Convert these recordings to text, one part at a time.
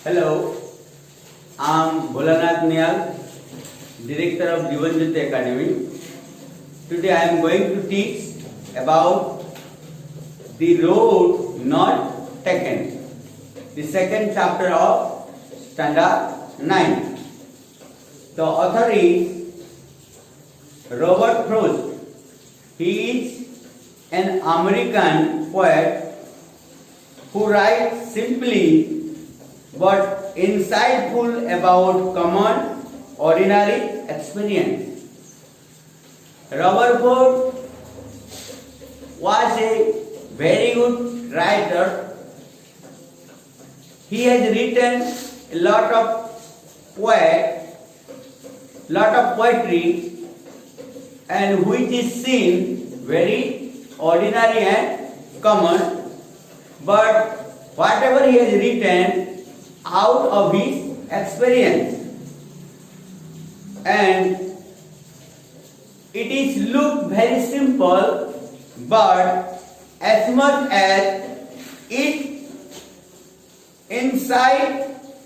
Hello, I'm Bholanath Niyal, Director of Jivan Jyoti Academy. Today I am going to teach about the road not taken, the second chapter of Standard 9. The author is Robert Frost. He is an American poet who writes simply but insightful about common, ordinary experience. Robert Frost was a very good writer. He has written a lot of poetry, and which is seen very ordinary and common. But whatever he has written out of his experience, and it is look very simple, but as much as it inside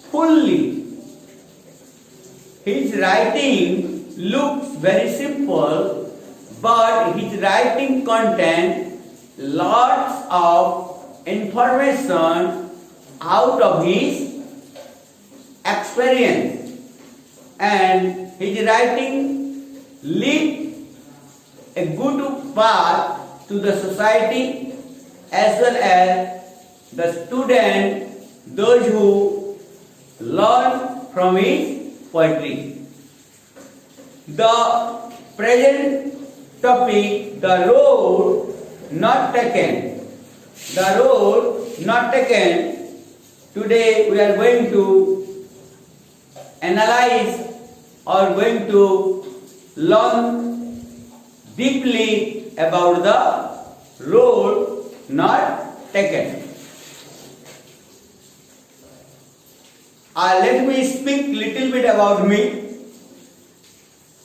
fully, his writing looks very simple, but his writing contains lots of information out of his experience, and his writing lead a good path to the society as well as the student, those who learn from his poetry. The present topic, the road not taken. The road not taken. Today we are going to analyze or going to learn deeply about the road not taken. Let me speak little bit about me.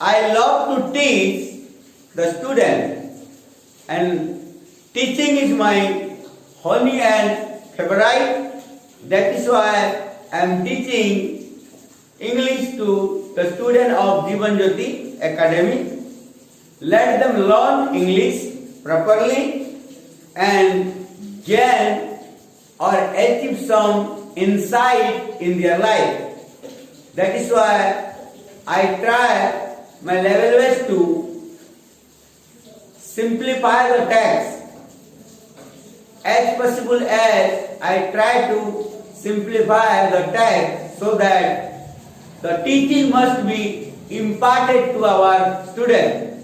I love to teach the student, and teaching is my hobby and favorite. That is why I am teaching English to the student of Jivan Jyoti Academy. Let them learn English properly and gain or achieve some insight in their life. That is why I try my level best to simplify the text as possible as I try to simplify the text so that the teaching must be imparted to our student.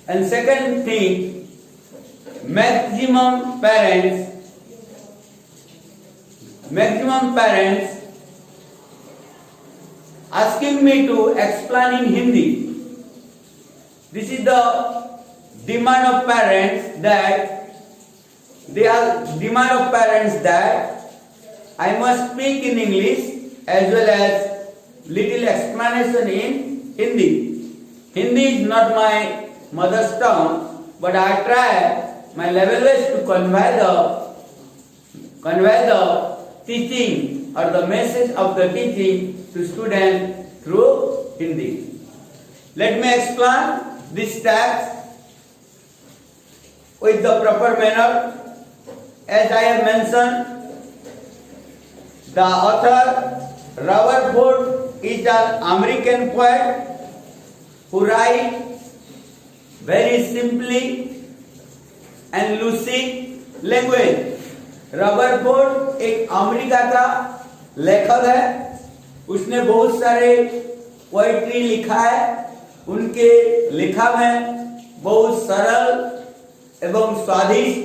And second thing, maximum parents asking me to explain in Hindi. This is the demand of parents that I must speak in English as well as little explanation in Hindi. Hindi is not my mother's tongue, but I try my level best to convey the teaching or the message of the teaching to students through Hindi. Let me explain this text with the proper manner. As I have mentioned, the author Robert Frost is an American poet who writes very simply and lucid language. Robert Ford एक America का लेखक है. उसने बहुत सारे poetry लिखा है. उनके लिखा में बहुत सरल एवं स्वादिष्ट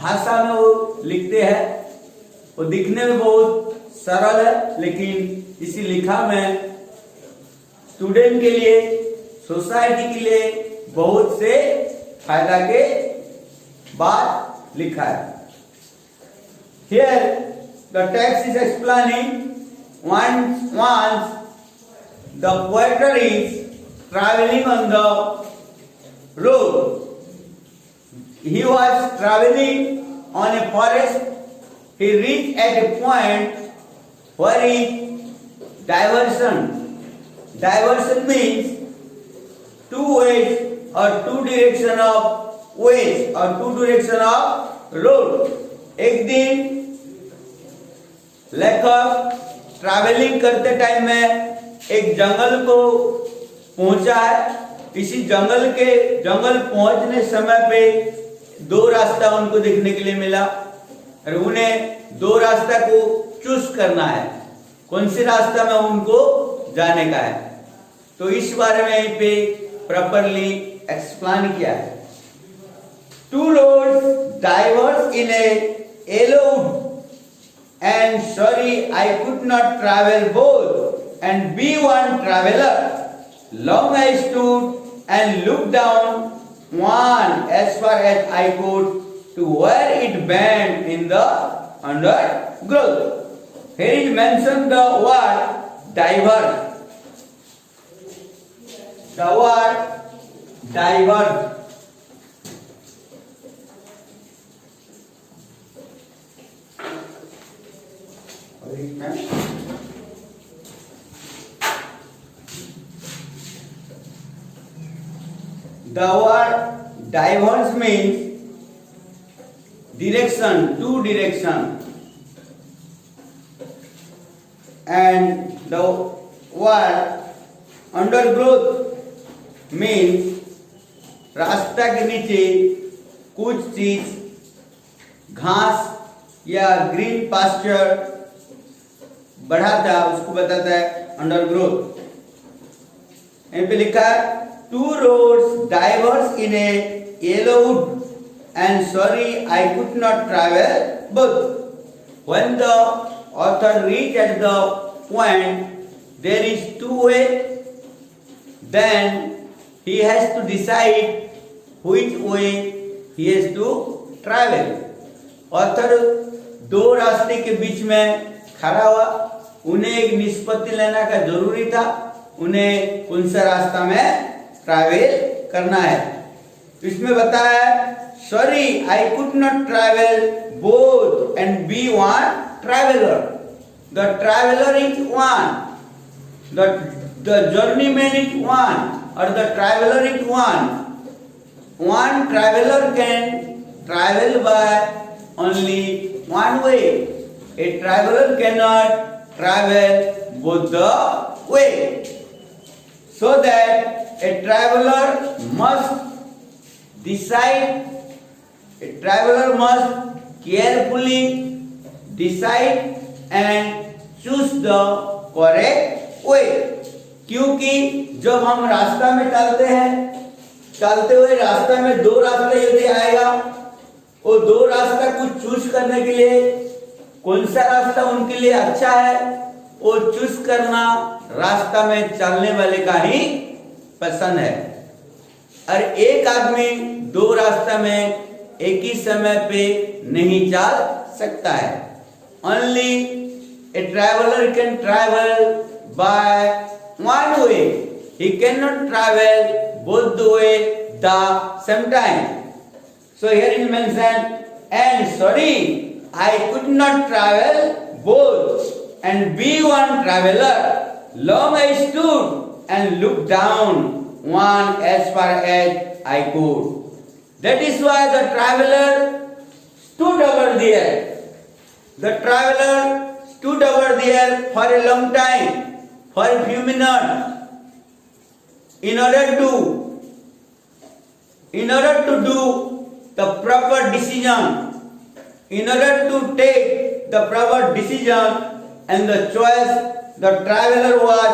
भाषा में वो लिखते हैं. वो दिखने में बहुत सरल है, लेकिन इसी लिखा में स्टूडेंट के लिए, सोसाइटी के लिए बहुत से फायदा के बात लिखा है. Here the text is explaining once the poet is traveling on the road. He was traveling on a forest he reached at a point where is diversion. Diversion means two ways or two direction of ways or two direction of road. एक दिन लेखक travelling करते time में एक जंगल को पहुंचा है। इसी जंगल पहुंचने समय पे दो रास्ता उनको देखने के लिए मिला और उन्हें दो रास्ता को चूज करना है, कौन सी रास्ता में उनको जाने का है। तो इस बारे में यहीं पे प्रॉपरली एक्सप्लेन किया है। Two roads diverge in a yellow wood and sorry I could not travel both and be one traveler. Long I stood and looked down one as far as I could to where it bent in the undergrowth. Here is mentioned the word diverge. The word diverge. The word diverge means direction, two direction, and the word undergrowth means रास्ता के नीचे कुछ चीज घास या green pasture बढ़ा था, उसको बताता है अंडरग्रोथ। यहाँ पे लिखा है two roads diverge in a yellow wood and sorry I could not travel both. When the author reached at the point there is two way, then he has to decide which way he has to travel. Author दो रास्ते के बीच में खड़ा हुआ, उन्हें एक निष्पत्ति लेना का जरूरी था, उन्हें कौन सा रास्ता में ट्रैवल करना है। इसमें बताया sorry I could not travel both and be one traveler. The traveler is one, the journeyman is one or the traveler is one. One traveler can travel by only one way. A traveler cannot travel both the way. So that a traveler must decide, a traveler must carefully decide and choose the correct way. क्योंकि जब हम रास्ता में चलते हैं, चलते हुए रास्ते में दो रास्ते यदि आएगा, वो दो रास्ता को चूज करने के लिए कौन सा रास्ता उनके लिए अच्छा है, वो चूज करना रास्ता में चलने वाले का ही पसंद है। और एक आदमी दो रास्ता में एक ही समय पे नहीं चल सकता है। Only a traveler can travel by one way. He cannot travel both the way the same time. So here is mentioned, and sorry, I could not travel both and be one traveler. Long I stood and looked down one as far as I could. That is why the traveler stood over there. The traveler stood over there for a long time, for a few minutes, in order to do the proper decision, in order to take the proper decision and the choice, the traveler was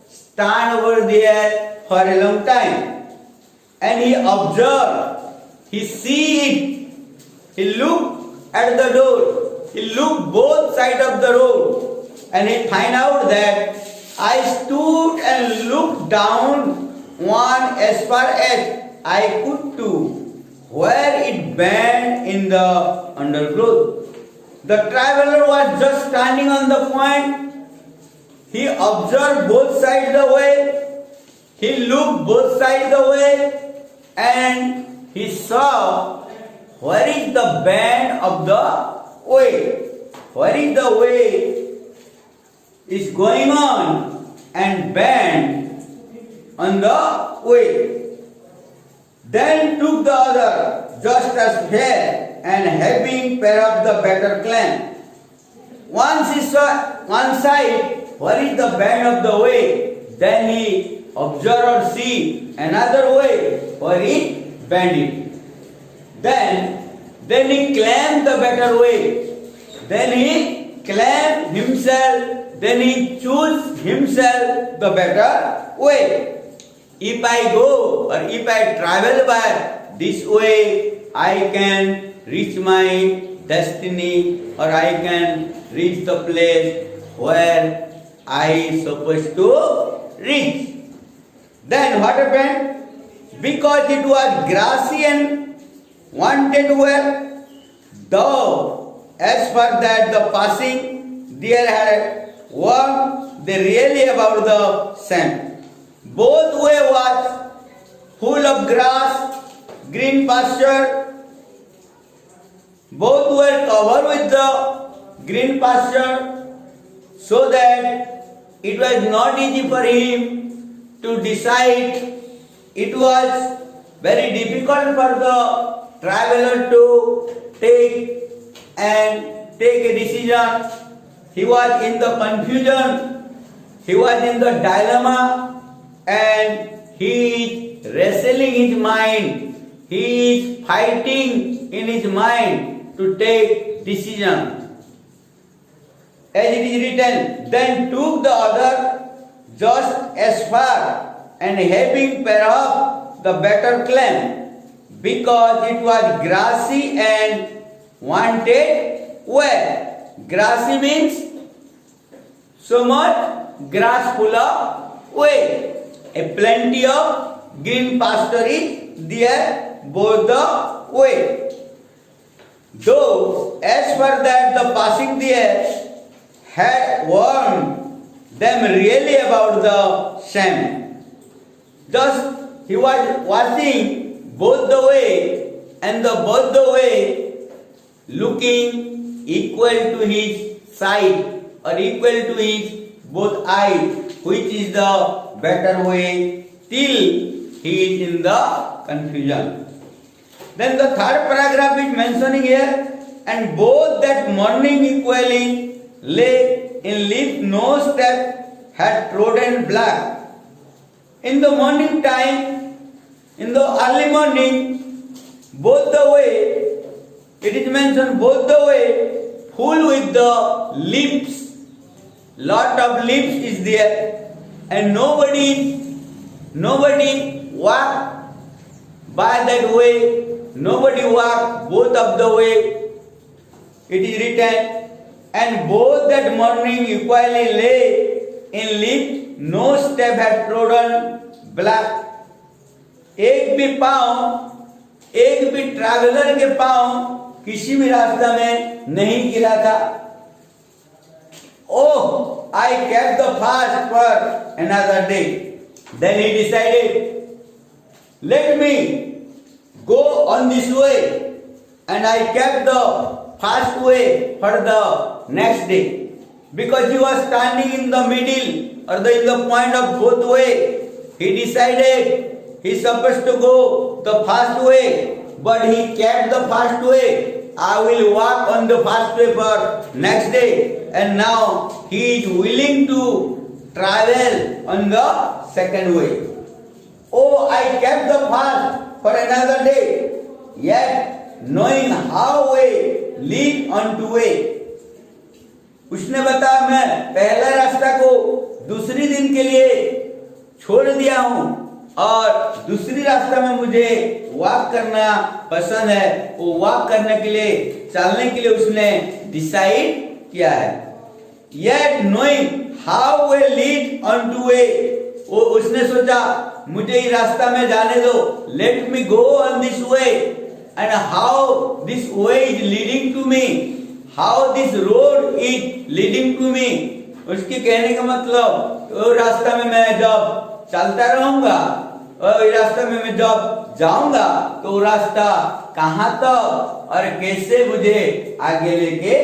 stand over there for a long time, and he observed, he see it, he looked at the door, he looked both sides of the road, and he find out that I stood and looked down one as far as I could to where it bent in the undergrowth. The traveler was just standing on the point. He observed both sides the way. He looked both sides the way, and he saw where is the bend of the way. where is the way is going on and bend on the way. Then took the other just as fair and having pair of the better clan. Once he saw one side, where is the bend of the way, then he observe or see another way, where he bend it. Then he claimed the better way. Then he claimed himself. Then he choose himself the better way. If I go or if I travel by this way, I can reach my destiny or I can reach the place where I supposed to reach. Then what happened? Because it was grassy and wanted well, though as for that the passing there had walked they really about the same. Both way was full of grass, green pasture. Both were covered with the green pasture, so that it was not easy for him to decide. It was very difficult for the traveler to take a decision. He was in the confusion, he was in the dilemma, and he is wrestling his mind, he is fighting in his mind to take decision. As it is written, then took the other just as far and having perhaps the better claim, because it was grassy and wanted well. Grassy means so much grass full of way. A plenty of green pasture is there both the way. Though as for that the passing there had warned them really about the shame. Thus he was watching both the way and the both the way looking equal to his sight or equal to his both eyes, which is the better way, till he is in the confusion. Then the third paragraph is mentioning here, and both that morning equally lay in leaf no step had trodden black. In the morning time, in the early morning, both the way, it is mentioned both the way, full with the leaves, lot of leaves is there, and nobody walk by that way, nobody walk both of the way. It is written, and both that morning equally lay in leaf, no step had trodden black. एक भी traveller के पांव किसी भी रास्ता में नहीं गिरा था. Oh, I kept the fast for another day. Then he decided, let me go on this way, and I kept the fast way for the next day, because he was standing in the middle or in the point of both way. He decided he is supposed to go the fast way, but he kept the fast way. I will walk on the fast way for next day, and now he is willing to travel on the second way. Oh, I kept the fast for another day, yet knowing how way lead unto way. उसने बताया मैं पहला रास्ता को दूसरी दिन के लिए छोड़ दिया हूँ, और दूसरी रास्ता में मुझे वॉक करना पसंद है. वो वॉक करने के लिए, चलने के लिए उसने डिसाइड किया है. Yet knowing how way lead unto way, वो उसने सोचा मुझे इस रास्ता में जाने दो, let me go on this way, and how this way is leading to me, how this road is leading to me. उसके कहने का मतलब, वो रास्ता में मैं जब चलता रहूंगा और इस रास्ते में मैं जब जाऊंगा तो वो रास्ता कहाँ तक और कैसे मुझे आगे लेके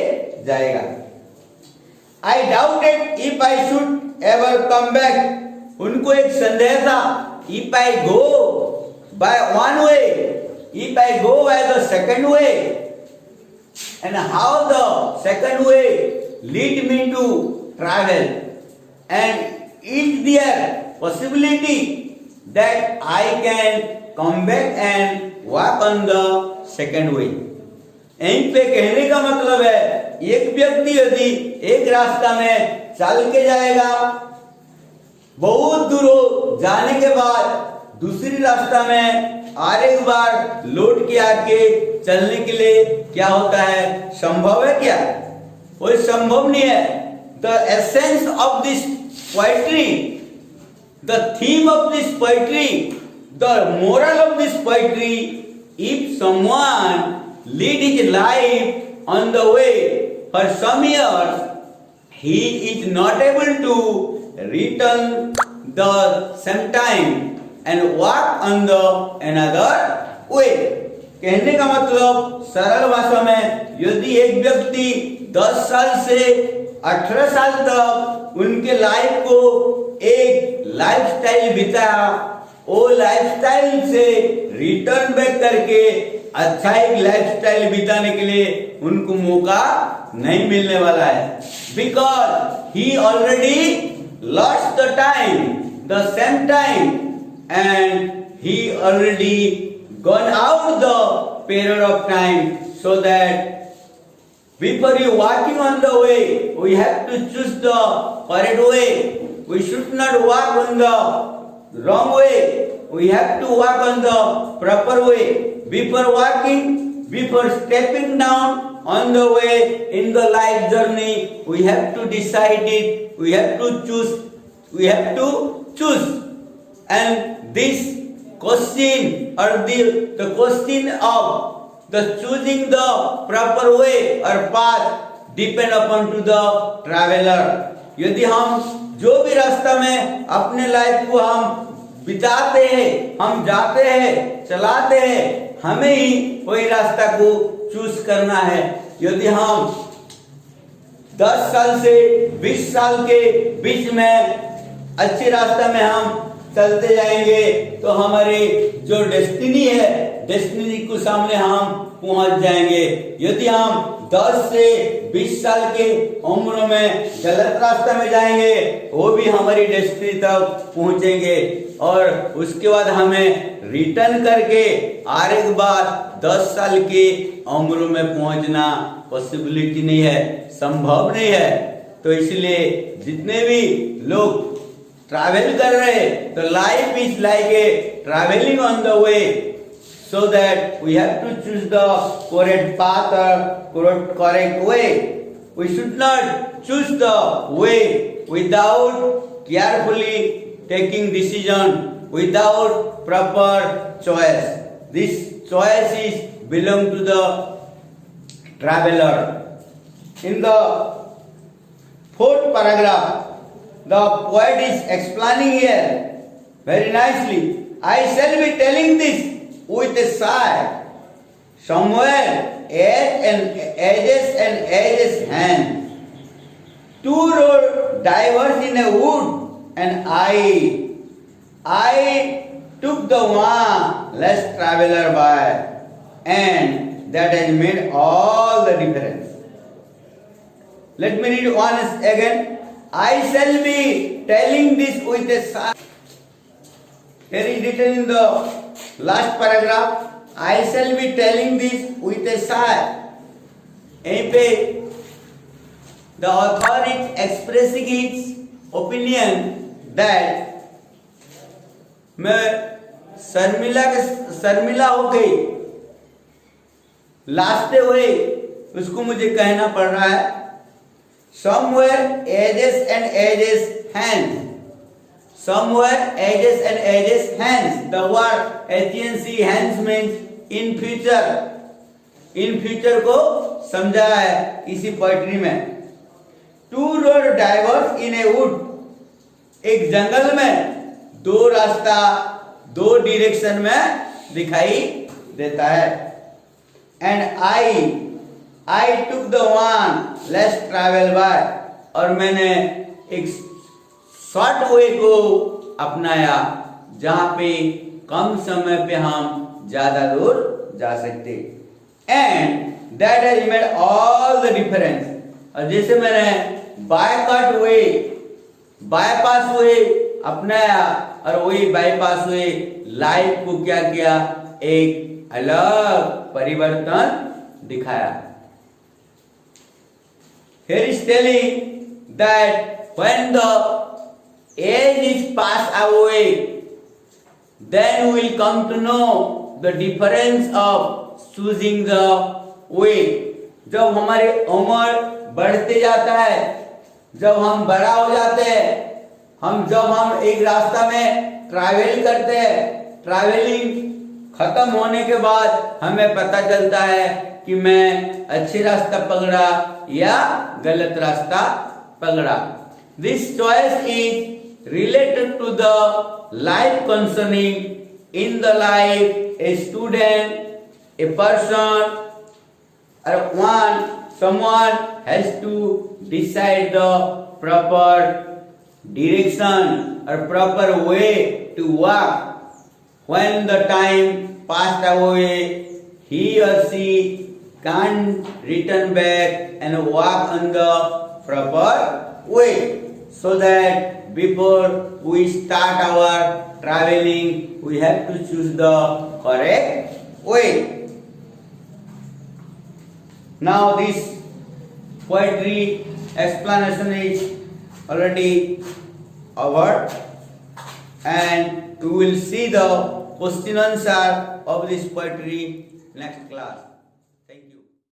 जाएगा. I doubted if I should ever come back. उनको एक संदेह था, if I go by one way, if I go by the second way, and how the second way lead me to travel, and is there possibility that I can come back and walk on the second way. यहीं पे कहने का मतलब है, एक व्यक्ति यदि एक रास्ता में चल के जाएगा, बहुत दूर जाने के बाद दूसरी रास्ता में और एक बार लौट के आके चलने के लिए क्या होता है, संभव है क्या? वो संभव नहीं है. The essence of this poetry, the theme of this poetry, the moral of this poetry, if someone lead his life on the way for some years, he is not able to return the same time and walk on the another way. कहने का मतलब सरल भाषा में, यदि एक व्यक्ति 10 साल से 18 साल तक उनके लाइफ को एक लाइफस्टाइल बिताया, वो लाइफस्टाइल से रिटर्न बैक करके अच्छा एक लाइफस्टाइल बिताने के लिए उनको मौका नहीं मिलने वाला है. Because he already lost the time, the same time, and he already gone out the period of time, so that before you walking on the way, we have to choose the correct way. We should not walk on the wrong way. We have to walk on the proper way. Before walking, before stepping down on the way in the life journey, we have to decide it. We have to choose. We have to choose. And this question, or the question of the choosing the proper way or path depend upon to the traveler. यदि हम जो भी रास्ता में अपने life को हम बिताते हैं, हम जाते हैं, चलाते हैं, हमें ही वही रास्ता को चूज करना है. यदि हम 10 साल से 20 साल के बीच में अच्छे रास्ता में हम चलते जाएंगे तो हमारी जो डेस्टिनी है, डेस्टिनी को सामने हम पहुंच जाएंगे. यदि हम 10 से 20 साल के उम्र में गलत रास्ते में जाएंगे, वो भी हमारी डेस्टिनी तक पहुंचेंगे और उसके बाद हमें रिटर्न करके और एक बार 10 साल के उम्र में पहुंचना पॉसिबिलिटी नहीं है, संभव नहीं है. तो इसलिए जितने भी लोग ट्रैवल कर रहे हैं, तो life is like a travelling on the way, so that we have to choose the correct path or correct way. We should not choose the way without carefully taking decision, without proper choice. This choice is belong to the traveler. In the 4th paragraph, the poet is explaining here very nicely. I shall be telling this with a sigh, somewhere edges and edges hand. Two roads diverge in a wood, and I took the one less traveler by, and that has made all the difference. Let me read once again. I shall be telling this with a sigh. Here is written in the last paragraph, I shall be telling this with a sigh. यहीं पे the author is expressing its opinion that मैं शर्मिला हो गई, last हुए, उसको मुझे कहना पड़ रहा है. Somewhere edges and edges hands. Somewhere edges and edges hands. The word agency hands means in future. In future को समझा है इसी पोएट्री में. Two road diverge in a wood. एक जंगल में दो रास्ता दो डायरेक्शन में दिखाई देता है. And I took the one less traveled by. और मैंने एक शॉर्ट वे को अपनाया जहां पे कम समय पे हम ज्यादा दूर जा सकते, and that has made all the difference. और जैसे मैंने बाईपास वे अपनाया और वही बाईपास वे लाइफ को क्या किया, एक अलग परिवर्तन दिखाया। Here is telling that when the age is passed away, then we will come to know the difference of choosing the way। जब हमारी उम्र बढ़ते जाता है, जब हम बड़ा हो जाते हैं, जब हम एक रास्ता में ट्रैवल करते हैं, ट्रैवलिंग खत्म होने के बाद हमें पता चलता है कि मैं अच्छी रास्ता पकड़ा या गलत रास्ता पकड़ा। This choice is related to the life concerning in the life a student, a person और someone has to decide the proper direction or proper way to walk। When the time passed away, he or she can't return back and walk on the proper way, so that before we start our traveling, we have to choose the correct way। Now this poetry explanation is already over, and we will see the question answer of this poetry next class. Thank you.